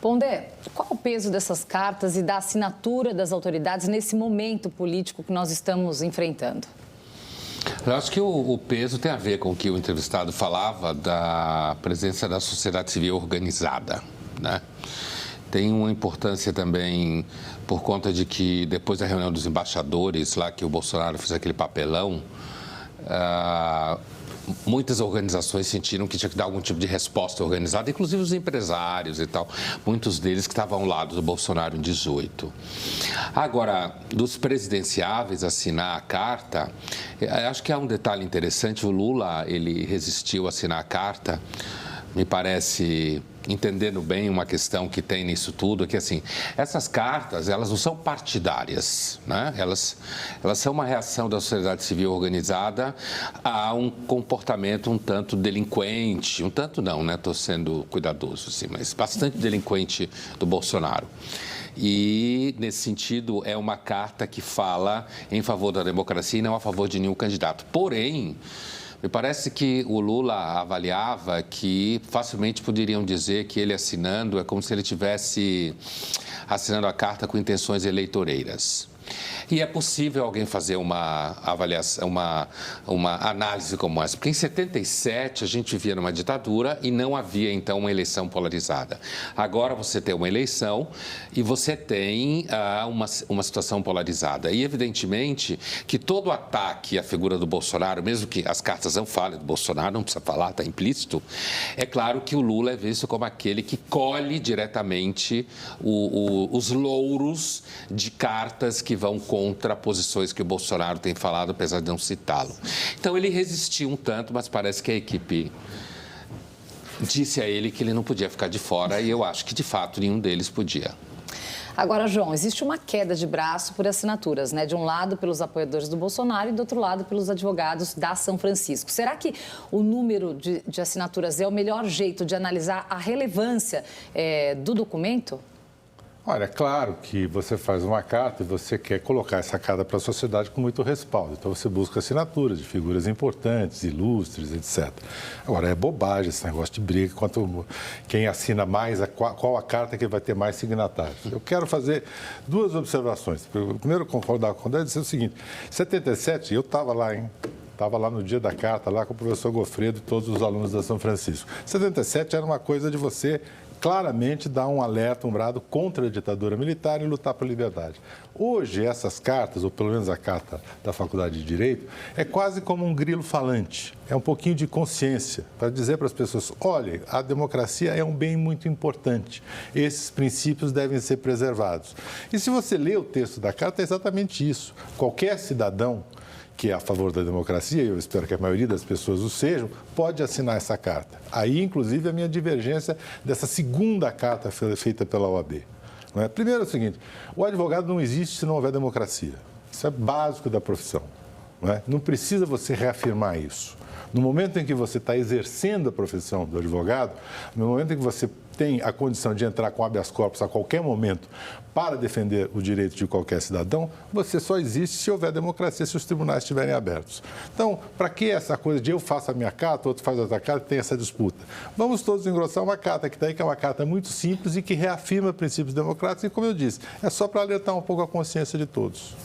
Pondé, qual o peso dessas cartas e da assinatura das autoridades nesse momento político que nós estamos enfrentando? Eu acho que o peso tem a ver com o que o entrevistado falava da presença da sociedade civil organizada, né? Tem uma importância também por conta de que depois da reunião dos embaixadores, lá que o Bolsonaro fez aquele papelão, muitas organizações sentiram que tinha que dar algum tipo de resposta organizada, inclusive os empresários e tal, muitos deles que estavam ao lado do Bolsonaro em 18. Agora, dos presidenciáveis assinar a carta, acho que há um detalhe interessante, o Lula, ele resistiu a assinar a carta, me parece, entendendo bem uma questão que tem nisso tudo, que assim, essas cartas, elas não são partidárias, né? Elas são uma reação da sociedade civil organizada a um comportamento um tanto delinquente, um tanto não, né? Estou sendo cuidadoso, assim, mas bastante delinquente do Bolsonaro. E, nesse sentido, é uma carta que fala em favor da democracia e não a favor de nenhum candidato. Porém, me parece que o Lula avaliava que facilmente poderiam dizer que ele assinando é como se ele estivesse assinando a carta com intenções eleitoreiras. E é possível alguém fazer uma avaliação, uma análise como essa, porque em 77 a gente vivia numa ditadura e não havia então uma eleição polarizada. Agora você tem uma eleição e você tem uma situação polarizada. E evidentemente que todo ataque à figura do Bolsonaro, mesmo que as cartas não falem do Bolsonaro, não precisa falar, está implícito, é claro que o Lula é visto como aquele que colhe diretamente os louros de cartas que vão contra posições que o Bolsonaro tem falado, apesar de não citá-lo. Então, ele resistiu um tanto, mas parece que a equipe disse a ele que ele não podia ficar de fora e eu acho que, de fato, nenhum deles podia. Agora, João, existe uma queda de braço por assinaturas, né? De um lado pelos apoiadores do Bolsonaro e do outro lado pelos advogados da São Francisco. Será que o número de assinaturas é o melhor jeito de analisar a relevância do documento? Olha, é claro que você faz uma carta e você quer colocar essa carta para a sociedade com muito respaldo. Então, você busca assinaturas de figuras importantes, ilustres, etc. Agora, é bobagem esse negócio de briga, quem assina mais, qual a carta que vai ter mais signatários. Eu quero fazer duas observações. Primeiro, concordar com o Condé e dizer o seguinte, em 77, eu estava lá, hein? Estava lá no dia da carta, lá com o professor Gofredo e todos os alunos da São Francisco. 77 era uma coisa de você claramente dar um alerta, um brado contra a ditadura militar e lutar por liberdade. Hoje, essas cartas, ou pelo menos a carta da Faculdade de Direito, é quase como um grilo falante. É um pouquinho de consciência para dizer para as pessoas, olha, a democracia é um bem muito importante. Esses princípios devem ser preservados. E se você lê o texto da carta, é exatamente isso. Qualquer cidadão que é a favor da democracia, e eu espero que a maioria das pessoas o sejam, pode assinar essa carta. Aí, inclusive, a minha divergência dessa segunda carta feita pela OAB. Não é? Primeiro é o seguinte, o advogado não existe se não houver democracia. Isso é básico da profissão. Não é? Não precisa você reafirmar isso. No momento em que você está exercendo a profissão do advogado, no momento em que você tem a condição de entrar com habeas corpus a qualquer momento para defender o direito de qualquer cidadão, você só existe se houver democracia, se os tribunais estiverem abertos. Então, para que essa coisa de eu faço a minha carta, outro faz a outra carta, tem essa disputa? Vamos todos engrossar uma carta que está aí, que é uma carta muito simples e que reafirma princípios democráticos e, como eu disse, é só para alertar um pouco a consciência de todos.